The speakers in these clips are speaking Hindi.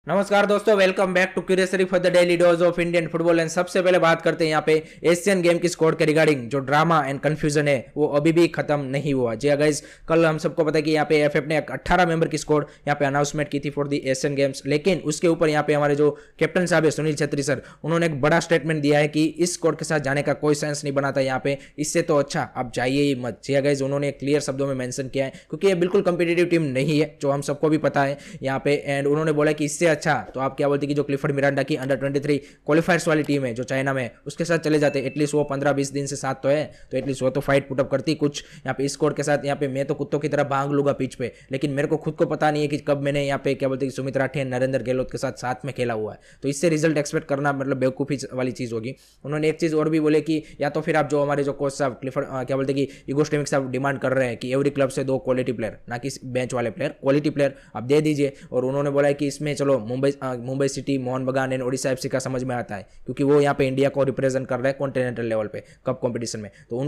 नमस्कार दोस्तों, वेलकम बैक टू क्यूरियसरी for the daily dose of Indian football. And सबसे पहले बात करते हैं यहाँ पे एशियन गेम की स्कोर के रिगार्डिंग। जो ड्रामा एंड कंफ्यूजन है वो अभी भी खत्म नहीं हुआ। जी गाइस, कल हम सबको पता है कि यहाँ पे एफएफ ने 18 मेंबर की स्कोर यहाँ पे अनाउंसमेंट की थी फॉर द एशियन गेम्स, लेकिन उसके ऊपर यहाँ पे हमारे जो कैप्टन साहब है सुनील छेत्री सर, उन्होंने एक बड़ा स्टेटमेंट दिया है कि इस स्कोर के साथ जाने का कोई सेंस नहीं बना था यहाँ पे, इससे तो अच्छा आप जाइए ही मत। जी गाइस, उन्होंने क्लियर शब्दों में मेंशन किया है क्योंकि ये बिल्कुल कंपिटेटिव टीम नहीं है, जो हम सबको भी पता है यहाँ पे। एंड उन्होंने बोला कि इससे अच्छा तो आप क्या बोलते कि जो क्लिफर्ड मिरांडा की अंडर 23 क्वालिफायर्स वाली टीम है जो चाइना में, उसके साथ चले जाते। एटलीस्ट वो 15-20 दिन से साथ तो है, तो एटलीस्ट वो तो फाइट पुटअप करती कुछ यहाँ पे स्कोर के साथ। यहाँ पे मैं तो कुत्तों की तरह भाग लूंगा पिच पे, लेकिन मेरे को खुद को पता नहीं है कि कब मैंने यहाँ पे क्या बोलते सुमित राठी नरेंद्र गहलोत के साथ में खेला हुआ है, तो इससे रिजल्ट एक्सपेक्ट करना मतलब बेवकूफ़ी वाली चीज़ होगी। उन्होंने एक चीज़ और भी बोले कि या तो फिर आप जो हमारे जो कोच साहब क्लिफर्ड क्या बोलते कि इगो स्टेमिक साहब डिमांड कर रहे हैं कि एवरी क्लब से 2 क्वालिटी प्लेयर, ना कि बेंच वाले प्लेयर, क्वालिटी प्लेयर आप दे दीजिए। और उन्होंने बोला है कि इसमें चलो मुंबई सिटी, मोहन बगान एंड ओडिशा एफसी का समझ में आता है क्योंकि वो यहाँ पे इंडिया को रिप्रेजेंट कर रहे हैं कॉन्टिनेंटल लेवल पे कप कंपटीशन में। तो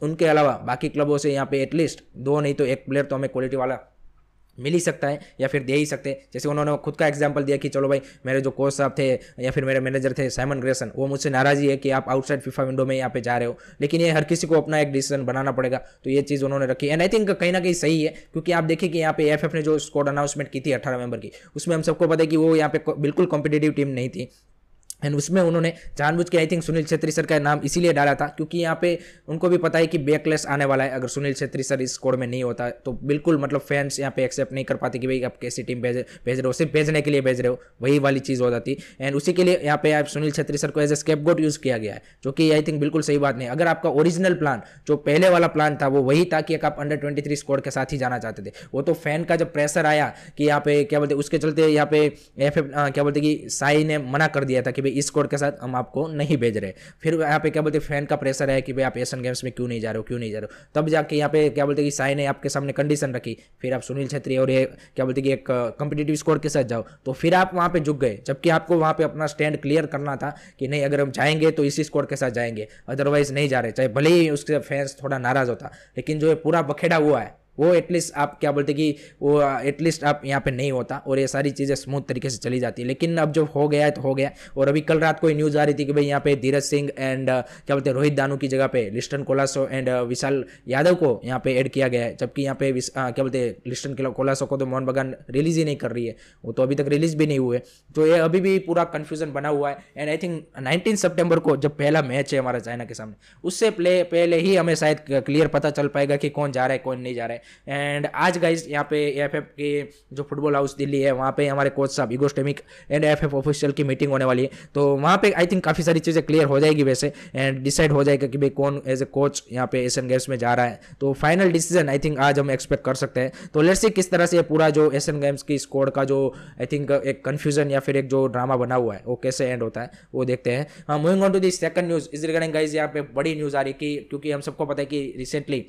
उनके अलावा बाकी क्लबों से यहाँ पे एटलीस्ट 2 नहीं तो 1 प्लेयर तो हमें क्वालिटी वाला मिल ही सकता है या फिर दे ही सकते हैं। जैसे उन्होंने खुद का एग्जांपल दिया कि चलो भाई, मेरे जो कोच साहब थे या फिर मेरे मैनेजर थे साइमन ग्रेसन, वो मुझसे नाराज़ी है कि आप आउटसाइड फीफा विंडो में यहाँ पे जा रहे हो, लेकिन ये हर किसी को अपना एक डिसीजन बनाना पड़ेगा। तो ये चीज़ उन्होंने रखी एंड आई थिंक कहीं ना कहीं सही है, क्योंकि आप देखिए कि यहाँ पे एफएफ ने जो स्क्वाड अनाउंसमेंट की थी 18 मेंबर की, उसमें हम सबको पता है कि वो यहाँ पे बिल्कुल कॉम्पिटेटिव टीम नहीं थी। एंड उसमें उन्होंने जानबूझ के I think Sunil Chhetri sir का नाम इसीलिए डाला था क्योंकि यहाँ पे उनको भी पता है कि बैकलेस आने वाला है। अगर सुनील छेत्री सर इस स्कोर में नहीं होता तो बिल्कुल मतलब फैंस यहाँ पे एक्सेप्ट नहीं कर पाते कि भाई आप कैसी टीम भेज रहे हो, सिर्फ भेजने के लिए भेज रहे हो, वही वाली चीज़ हो जाती। एंड उसी के लिए यहाँ पे आप सुनील छेत्री सर को एज ए स्केपगोट यूज़ किया गया है, जो कि आई थिंक बिल्कुल सही बात नहीं। अगर आपका ओरिजिनल प्लान जो पहले वाला प्लान था वो वही था कि आप अंडर 23 स्कोर के साथ ही जाना चाहते थे, वो तो फैन का जब प्रेशर आया कि यहाँ पे क्या बोलते उसके चलते यहाँ पे एफएफ क्या बोलते कि साई ने मना कर दिया था कि भाई इस स्कोर के साथ हम आपको नहीं भेज रहे। फिर यहाँ पे क्या बोलते फैन का प्रेशर है कि भाई आप एशियन गेम्स में क्यों नहीं जा रहे हो, तब जाके यहाँ पे क्या बोलते कि साई ने आपके सामने कंडीशन रखी, फिर आप सुनील छेत्री और ये क्या बोलते कि एक कंपिटेटिव स्कोर के साथ जाओ, तो फिर आप वहाँ पे झुक गए। जबकि आपको वहाँ पे अपना स्टैंड क्लियर करना था कि नहीं, अगर हम जाएंगे तो इसी स्कोर के साथ जाएंगे, अदरवाइज नहीं जा रहे, चाहे भले ही उसके फैंस थोड़ा नाराज होता। लेकिन जो पूरा बखेड़ा हुआ है वो एटलीस्ट आप क्या बोलते कि वो एटलीस्ट आप यहाँ पे नहीं होता और ये सारी चीज़ें स्मूथ तरीके से चली जाती है। लेकिन अब जो हो गया है तो हो गया। और अभी कल रात को न्यूज़ आ रही थी कि भाई यहाँ पे धीरज सिंह एंड क्या बोलते हैं रोहित दानू की जगह पे लिस्टन कोलासो एंड विशाल यादव को यहाँ पे ऐड किया गया है। जबकि यहाँ पे क्या बोलते हैं लिस्टन कोलासो को तो मोहन बगान रिलीज़ ही नहीं कर रही है, वो तो अभी तक रिलीज़ भी नहीं हुए। तो ये अभी भी पूरा कन्फ्यूजन बना हुआ है। एंड आई थिंक 19 सितंबर को जब पहला मैच है हमारा चाइना के सामने, उससे पहले ही हमें शायद क्लियर पता चल पाएगा कि कौन जा रहा है कौन नहीं जा रहा है। एंड आज गाइज यहाँ पे एफएफ के जो फुटबॉल हाउस दिल्ली है वहाँ पे हमारे कोच साहब इगो स्टेमिक एंड एफएफ ऑफिशियल की मीटिंग होने वाली है। तो वहाँ पे आई थिंक काफ़ी सारी चीज़ें क्लियर हो जाएगी वैसे, एंड डिसाइड हो जाएगा कि भाई कौन एज ए कोच यहाँ पे एशियन गेम्स में जा रहा है। तो फाइनल डिसीजन आई थिंक आज हम एक्सपेक्ट कर सकते हैं। तो लेट्स सी किस तरह से पूरा जो एशियन गेम्स की स्कोर का जो आई थिंक एक कन्फ्यूजन या फिर एक जो ड्रामा बना हुआ है वो कैसे एंड होता है वो देखते हैं। हाँ, moving on to the second news is regarding guys, यहाँ पे बड़ी न्यूज़ आ रही है क्योंकि हम सबको पता है कि रिसेंटली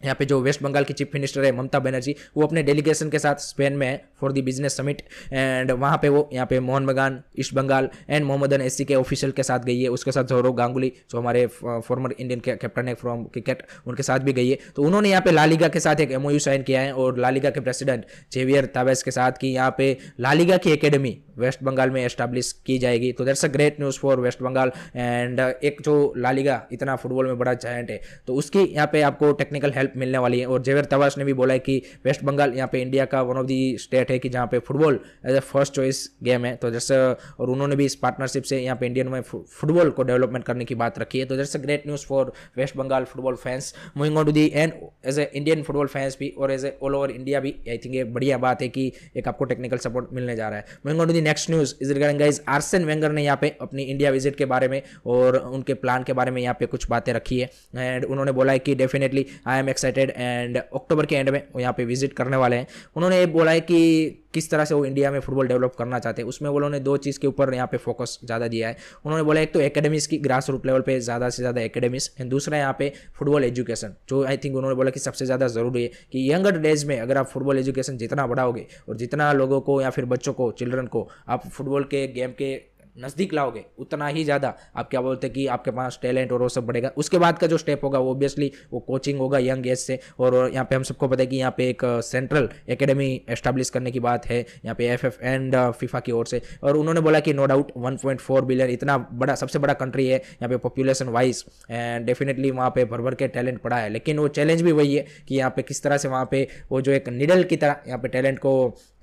यहाँ पे जो वेस्ट बंगाल की चीफ मिनिस्टर है ममता बनर्जी, वो अपने डेलीगेशन के साथ स्पेन में है for the business summit. And वहाँ पे वो यहाँ पे Mohun Bagan, East Bengal and Mohammedan SC के ऑफिशियल के साथ गई है। उसके साथ सौरव गांगुली जो हमारे फॉर्मर इंडियन कैप्टन है फ्रॉम क्रिकेट, उनके साथ भी गई है। तो उन्होंने यहाँ पे लालीगा के साथ एक एमओयू साइन किया है और लालीगा के प्रेसिडेंट जेवियर तावेस के साथ कि यहाँ पे लालीगा की एकेडमी वेस्ट बंगाल में एस्टैब्लिश की जाएगी। तो that's a great news for West Bengal. And एक जो लालीगा इतना फुटबॉल में बड़ा जायंट है, तो उसकी यहाँ पे आपको टेक्निकल हेल्प मिलने वाली है। और जेवियर तवास ने भी बोला है कि वेस्ट बंगाल यहाँ पे इंडिया का वन ऑफ दी स्टेट है कि जहाँ पे football as a first choice game है। तो जैसे और उन्होंने भी इस पार्टनरशिप से यहाँ पे इंडियन में फुटबॉल को डेवलपमेंट करने की बात रखी है। तो that's a great news for West Bengal football fans. Moving on to the end as a Indian football fans भी और as a all over India भी आई थिंक ये बढ़िया बात है कि एक आपको टेक्निकल सपोर्ट मिलने जा रहा है। Moving on to the next news is regarding guys, Arsene Wenger ने यहाँ पे अपनी इंडिया विजिट के बारे में और उनके प्लान के बारे में यहाँ पे कुछ बातें रखी है। एंड उन्होंने बोला है कि definitely I am excited and अक्टूबर के एंड में वो यहाँ पे विजिट करने वाले हैं। उन्होंने ये बोला है कि किस तरह से वो इंडिया में फुटबॉल डेवलप करना चाहते हैं, उसमें उन्होंने 2 चीज़ के ऊपर यहाँ पे फोकस ज़्यादा दिया है। उन्होंने बोला एक तो एकेडमीज़ की ग्रास रूट लेवल पे ज़्यादा से ज़्यादा एकेडमीज़, एंड दूसरा यहाँ पे फुटबॉल एजुकेशन, जो आई थिंक उन्होंने बोला कि सबसे ज़्यादा ज़रूरी है कि यंगर डेज में अगर आप फुटबॉल एजुकेशन जितना बढ़ाओगे और जितना लोगों को या फिर बच्चों को, चिल्ड्रन को आप फुटबॉल के गेम के नज़दीक लाओगे उतना ही ज़्यादा आप क्या बोलते हैं कि आपके पास टैलेंट और वो सब बढ़ेगा। उसके बाद का जो स्टेप होगा वो ऑब्वियसली वो कोचिंग होगा यंग एज से। और यहाँ पे हम सबको पता है कि यहाँ पे एक सेंट्रल एकेडमी एस्टैब्लिश करने की बात है यहाँ पे एफएफ एंड फीफा की ओर से। और उन्होंने बोला कि नो डाउट 1.4 बिलियन इतना बड़ा सबसे बड़ा कंट्री है यहाँ पे पॉपुलेशन वाइज, एंड डेफिनेटली वहाँ पे भर भर के टैलेंट पड़ा है। लेकिन वो चैलेंज भी वही है कि यहाँ पे किस तरह से वहाँ पे वो जो एक निडल की तरह यहाँ पे टैलेंट को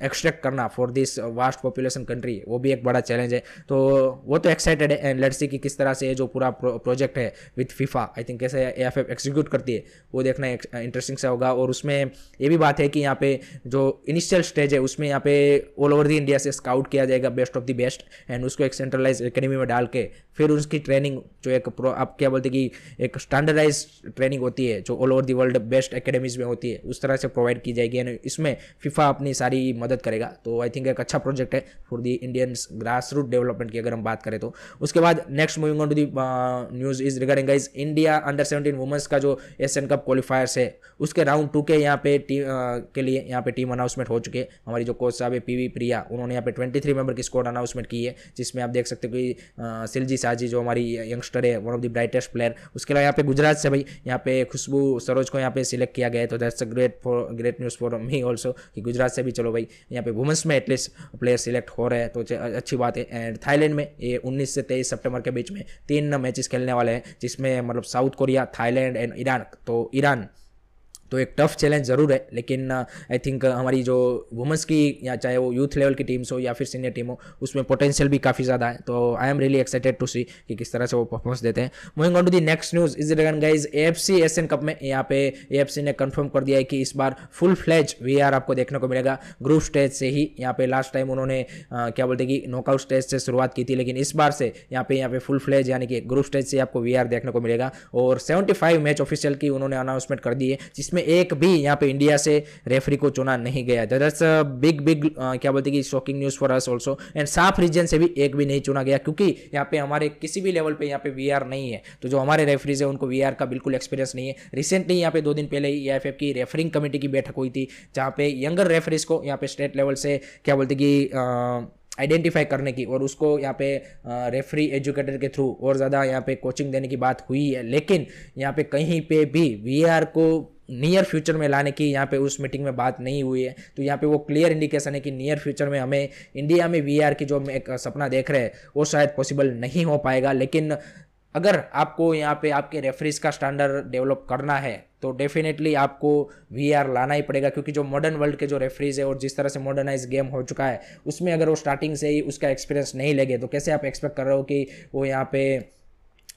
एक्सट्रैक्ट करना for this vast population country, वो भी एक बड़ा चैलेंज है। तो वो तो एक्साइटेड है एंड लेट्स सी कि किस तरह से ये जो पूरा प्रोजेक्ट है विथ फीफा आई थिंक कैसे एएफएफ एक्सिक्यूट करती है वो देखना इंटरेस्टिंग सा होगा। और उसमें ये भी बात है कि यहाँ पे जो इनिशियल स्टेज है उसमें यहाँ पे ऑल ओवर द इंडिया से स्काउट किया जाएगा best of the best, and उसको एक सेंट्रलाइज एकेडमी में डाल के फिर उसकी ट्रेनिंग जो एक आप क्या बोलते हैं कि एक स्टैंडर्डाइज ट्रेनिंग होती है जो all over the world best academies में होती है उस तरह से प्रोवाइड की जाएगी, एंड इसमें फीफा अपनी सारी मदद करेगा। तो आई थिंक एक अच्छा प्रोजेक्ट है for the Indians grass root development की अगर हम बात करें तो। उसके बाद next moving on to the news is regarding guys India under 17 women's का जो एशियन कप क्वालिफायर्स है उसके राउंड 2 के यहाँ पे टीम के लिए यहाँ पे टीम अनाउंसमेंट हो चुके हैं। हमारी जो कोच साहब है पीवी प्रिया उन्होंने यहाँ पे 23 मेंबर की स्क्वाड अनाउंसमेंट की है, जिसमें आप देख सकते हो कि सिलजी साजी जो हमारी यंगस्टर है one of the brightest player. उसके अलावा यहाँ पे गुजरात से भाई यहाँ पे खुशबू सरोज को यहाँ पे सिलेक्ट किया गया है, तो that's a great news for me also कि गुजरात से भी चलो भाई यहाँ पे वुमेंस में एटलीस्ट प्लेयर सिलेक्ट हो रहे हैं तो अच्छी बात है। एंड थाईलैंड में ये 19 से 23 सितंबर के बीच में 3 मैचेस खेलने वाले हैं, जिसमें मतलब south Korea, Thailand and Iran. तो ईरान तो एक टफ चैलेंज ज़रूर है, लेकिन आई थिंक हमारी जो वुमेंस की या चाहे वो यूथ लेवल की टीम्स हो या फिर सीनियर टीम हो उसमें पोटेंशियल भी काफ़ी ज़्यादा है। तो I am really excited to see कि किस तरह से वो परफॉर्मेंस देते हैं। Moving on to the next news is regarding guys AFC Asian cup में यहाँ पे एएफसी ने कंफर्म कर दिया है कि इस बार फुल फ्लेज वीआर आपको देखने को मिलेगा ग्रुप स्टेज से ही। यहाँ पे लास्ट टाइम उन्होंने क्या बोलते हैं कि नॉकआउट स्टेज से शुरुआत की थी, लेकिन इस बार से यहाँ पे फुल फ्लेज यानी कि ग्रुप स्टेज से आपको वीआर देखने को मिलेगा। और 75 मैच ऑफिशियल की उन्होंने अनाउंसमेंट कर दी है, जिसमें एक भी यहाँ पे इंडिया से रेफरी को चुना नहीं गया। दैट्स अ बिग क्या बोलते हैं कि shocking news for us also. And साफ रीजन से भी एक भी नहीं चुना गया, क्योंकि यहाँ पे हमारे किसी भी लेवल पे यहाँ पे वीआर नहीं है, तो जो हमारे रेफरीज है उनको वीआर का बिल्कुल एक्सपीरियंस नहीं है। रिसेंटली यहाँ पे 2 दिन पहले ही एएफएफ की रेफरिंग कमेटी की बैठक हुई थी, जहाँ पे यंगर रेफरीज को यहाँ पे स्टेट लेवल से क्या बोलते हैं कि आइडेंटिफाई करने की और उसको यहाँ पे रेफरी एजुकेटर के थ्रू और ज़्यादा यहाँ पे कोचिंग देने की बात हुई है। लेकिन यहाँ पे कहीं पे भी वीआर को नियर फ्यूचर में लाने की यहाँ पे उस मीटिंग में बात नहीं हुई है। तो यहाँ पे वो क्लियर इंडिकेशन है कि नियर फ्यूचर में हमें इंडिया में वीआर की जो हम एक सपना देख रहे हैं वो शायद पॉसिबल नहीं हो पाएगा। लेकिन अगर आपको यहाँ पे आपके रेफरीज का स्टैंडर्ड डेवलप करना है तो डेफिनेटली आपको वीआर लाना ही पड़ेगा, क्योंकि जो मॉडर्न वर्ल्ड के जो रेफरीज है और जिस तरह से मॉडर्नाइज गेम हो चुका है उसमें अगर वो स्टार्टिंग से ही उसका एक्सपीरियंस नहीं लेंगे तो कैसे आप एक्सपेक्ट कर रहे हो कि वो यहाँ पे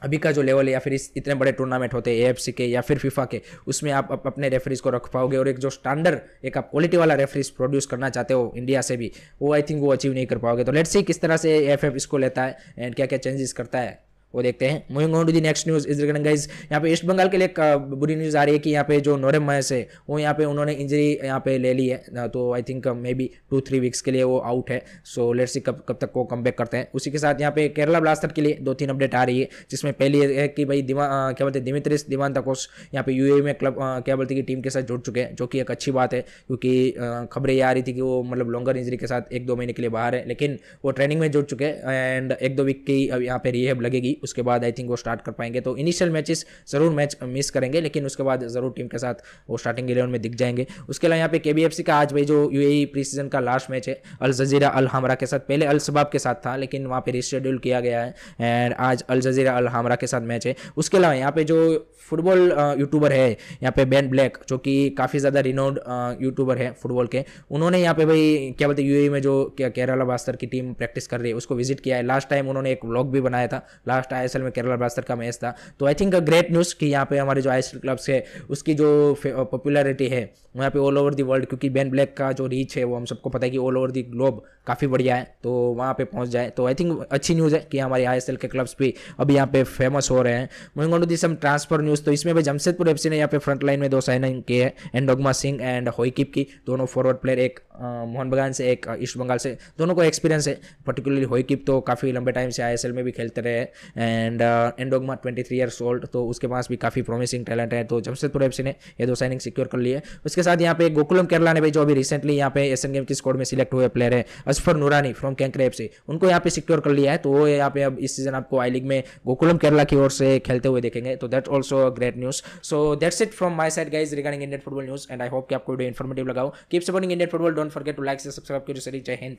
अभी का जो लेवल है या फिर इतने बड़े टूर्नामेंट होते हैं एएफसी के या फिर फीफा के उसमें आप अपने रेफरीज को रख पाओगे। और एक जो स्टैंडर्ड एक आप क्वालिटी वाला रेफरीज प्रोड्यूस करना चाहते हो इंडिया से भी, वो आई थिंक वो अचीव नहीं कर पाओगे। तो लेट्स सी किस तरह से एएफएफ इसको लेता है एंड क्या क्या चेंजेस करता है वो देखते हैं। Moving on to the next news is regarding guys यहाँ पे ईस्ट बंगाल के लिए एक बुरी न्यूज़ आ रही है कि यहाँ पे जो नोरेम महेश है वो यहाँ पे उन्होंने इंजरी यहाँ पे ले ली है, तो I think may be 2-3 weeks के लिए वो आउट है। सो लेट्स सी कब तक वो कम बैक करते हैं। उसी के साथ यहाँ पे केरला ब्लास्टर के लिए 2-3 अपडेट आ रही है, जिसमें पहली है कि भाई क्या बोलते हैं दिमित्रिस दिमांतकोस यहाँ पे यूएई में क्लब क्या बोलते हैं कि टीम के साथ जुड़ चुके हैं, जो कि एक अच्छी बात है, क्योंकि खबरें ये आ रही थी कि वो मतलब लॉन्गर इंजरी के साथ 1-2 महीने के लिए बाहर है, लेकिन वो ट्रेनिंग में जुड़ चुके हैं एंड 1-2 वीक की अब यहाँ पे रिहेब लगेगी। उसके बाद आई थिंक वो स्टार्ट कर पाएंगे। तो इनिशियल मैचेस जरूर मैच मिस करेंगे, लेकिन उसके बाद जरूर टीम के साथ वो स्टार्टिंग 11 में दिख जाएंगे। उसके अलावा यहाँ पे केबीएफसी का आज भाई जो यूएई प्री सीजन का लास्ट मैच है अल जजीरा अल हमरा के साथ, पहले अल शबाब के साथ था लेकिन वहाँ पे रिशेड्यूल किया गया है एंड आज अल जजीरा अल हमरा के साथ मैच है। उसके अलावा यहाँ पे जो फुटबॉल यूट्यूबर है यहाँ पे बेन ब्लैक, जो कि काफ़ी ज़्यादा रिनोड यूट्यूबर है फुटबॉल के, उन्होंने यहाँ पे भाई क्या बोलते हैं यूएई में जो केरला ब्लास्टर की टीम प्रैक्टिस कर रही है उसको विजिट किया है। लास्ट टाइम उन्होंने एक व्लॉग भी बनाया था, लास्ट आईएसएल में केरला ब्लास्टर का मैच था। तो आई थिंक ग्रेट न्यूज़ कि यहाँ पे हमारे जो आईएसएल क्लब्स है उसकी जो पॉपुलैरिटी है वहाँ पे ऑल ओवर दी वर्ल्ड, क्योंकि बेन ब्लैक का जो रीच है वो हम सबको पता है कि ऑल ओवर दी ग्लोब काफ़ी बढ़िया है, तो वहाँ पे पहुँच जाए। तो आई थिंक अच्छी न्यूज़ है कि हमारे आईएसएल के क्लब्स भी अभी यहाँ पे फेमस हो रहे हैं। Moving on to the some transfer news, तो इसमें भाई जमशेदपुर एफसी ने यहाँ पे फ्रंट लाइन में 2 साइनिंग किए हैं, एंडोगमा सिंह एंड होईकिप की, दोनों फॉरवर्ड प्लेयर, एक मोहन बगान से एक ईस्ट बंगाल से, दोनों को एक्सपीरियंस है। पर्टिकुलरली होईकिप तो काफ़ी लंबे टाइम से आईएसएल में भी खेलते रहे एंड एंडोगमा 23 ईयर्स ओल्ड, तो उसके पास भी काफ़ी प्रोमिसिंग टैलेंट है। तो जमशेदपुर एफसी ने ये 2 साइनिंग सिक्योर कर लिए। उसके साथ यहाँ पे गोकुलम केरला ने भाई जो अभी रिसेंटली यहाँ पे एशियन गेम की स्क्वाड में सिलेक्ट हुए प्लेयर है असफर नूरानी फ्रॉम कैंकरे एफसी, उनको यहाँ पे सिक्योर कर लिया है। तो वो यहाँ पे अब इस सीजन आपको आई लीग में गोकुलम केरला की ओर से खेलते हुए देखेंगे। तो that's also great news. So that's it from my side guys regarding Indian football news, and I hope कि आपको वीडियो इन्फॉर्मेटिव लगा हो। Keep supporting Indian football, don't forget to like से सब्सक्राइब करो। जय हिंद,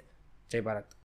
जय भारत।